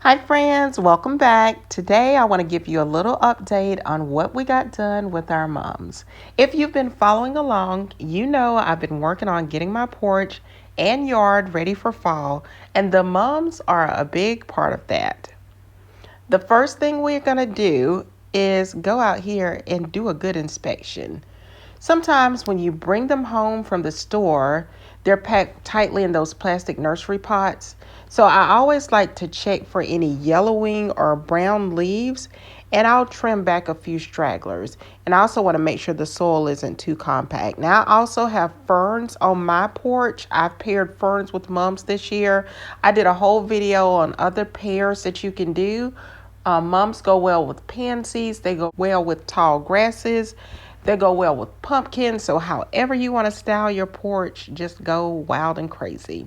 Hi friends, welcome back. Today I want to give you a little update on what we got done with our mums. If you've been following along, you know I've been working on getting my porch and yard ready for fall, and the mums are a big part of that. The first thing we're going to do is go out here and do a good inspection. Sometimes when you bring them home from the store, they're packed tightly in those plastic nursery pots. So I always like to check for any yellowing or brown leaves, and I'll trim back a few stragglers. And I also want to make sure the soil isn't too compact. Now I also have ferns on my porch. I've paired ferns with mums this year. I did a whole video on other pairs that you can do. Mums go well with pansies. They go well with tall grasses. They go well with pumpkins. So however you want to style your porch, just go wild and crazy.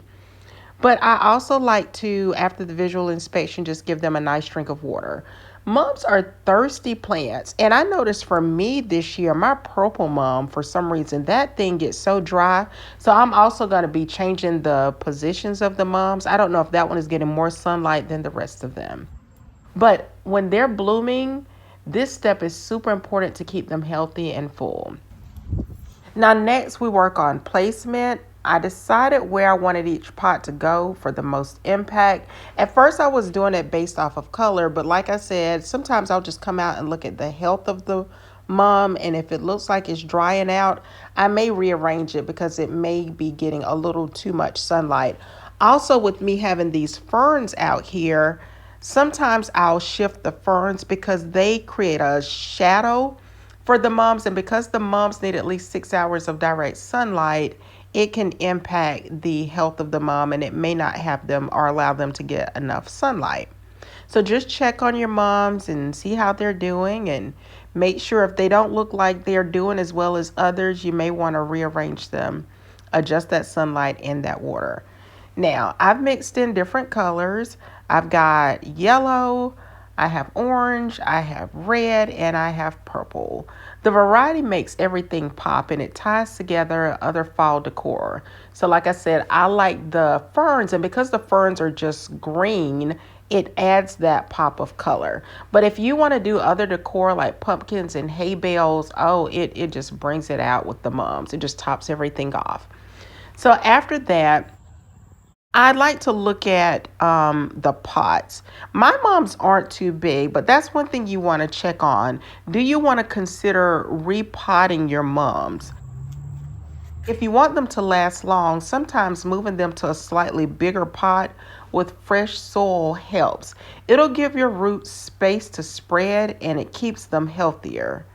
But I also like to, after the visual inspection, just give them a nice drink of water. Mums are thirsty plants. And I noticed for me this year, my purple mum, for some reason, that thing gets so dry. So I'm also going to be changing the positions of the mums. I don't know if that one is getting more sunlight than the rest of them. But when they're blooming, this step is super important to keep them healthy and full. Now, next we work on placement. I decided where I wanted each pot to go for the most impact. At first, I was doing it based off of color, but like I said, sometimes I'll just come out and look at the health of the mum, and if it looks like it's drying out, I may rearrange it because it may be getting a little too much sunlight. Also, with me having these ferns out here, sometimes I'll shift the ferns because they create a shadow for the mums, and because the mums need at least 6 hours of direct sunlight, it can impact the health of the mum, and it may not have them or allow them to get enough sunlight. So just check on your mums and see how they're doing, and make sure if they don't look like they're doing as well as others, you may want to rearrange them, adjust that sunlight and that water. Now, I've mixed in different colors. I've got yellow, I have orange, I have red, and I have purple. The variety makes everything pop, and it ties together other fall decor. So like I said, I like the ferns, and because the ferns are just green, it adds that pop of color. But if you want to do other decor like pumpkins and hay bales, oh, it just brings it out with the mums. It just tops everything off. So after that, I'd like to look at the pots. My mums aren't too big, but that's one thing you want to check on. Do you want to consider repotting your mums? If you want them to last long, sometimes moving them to a slightly bigger pot with fresh soil helps. It'll give your roots space to spread, and it keeps them healthier.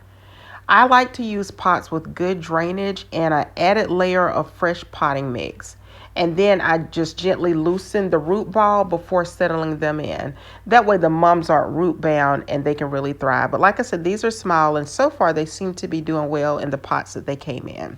I like to use pots with good drainage and an added layer of fresh potting mix. And then I just gently loosen the root ball before settling them in. That way the mums aren't root bound and they can really thrive. But like I said, these are small, and so far they seem to be doing well in the pots that they came in.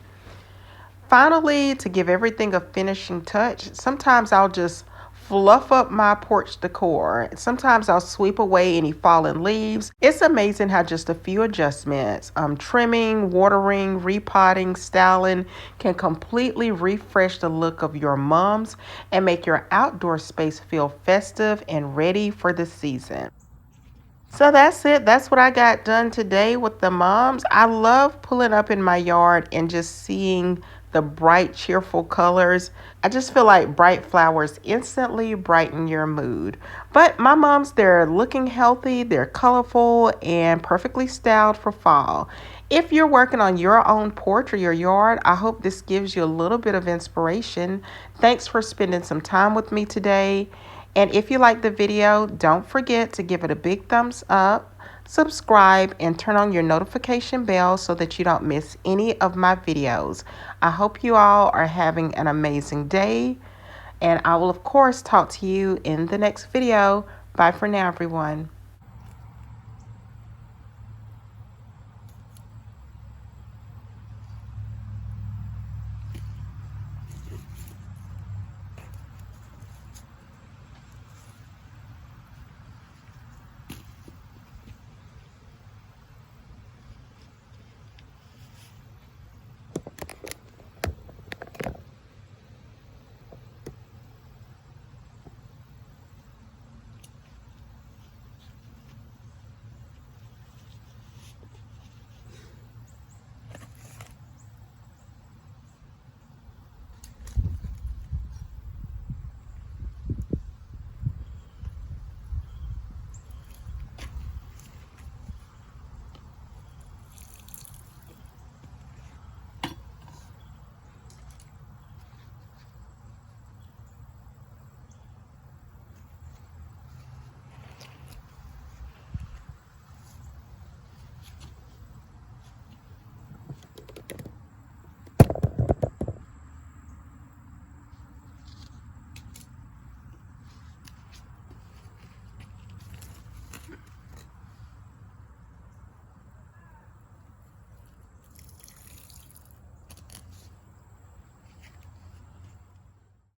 Finally, to give everything a finishing touch, sometimes I'll just fluff up my porch decor. Sometimes I'll sweep away any fallen leaves. It's amazing how just a few adjustments, trimming, watering, repotting, styling, can completely refresh the look of your mums and make your outdoor space feel festive and ready for the season. So that's it. That's what I got done today with the moms. I love pulling up in my yard and just seeing the bright, cheerful colors. I just feel like bright flowers instantly brighten your mood. But my moms, they're looking healthy, they're colorful, and perfectly styled for fall. If you're working on your own porch or your yard, I hope this gives you a little bit of inspiration. Thanks for spending some time with me today. And if you like the video, don't forget to give it a big thumbs up, subscribe, and turn on your notification bell so that you don't miss any of my videos. I hope you all are having an amazing day, and I will of course talk to you in the next video. Bye for now, everyone.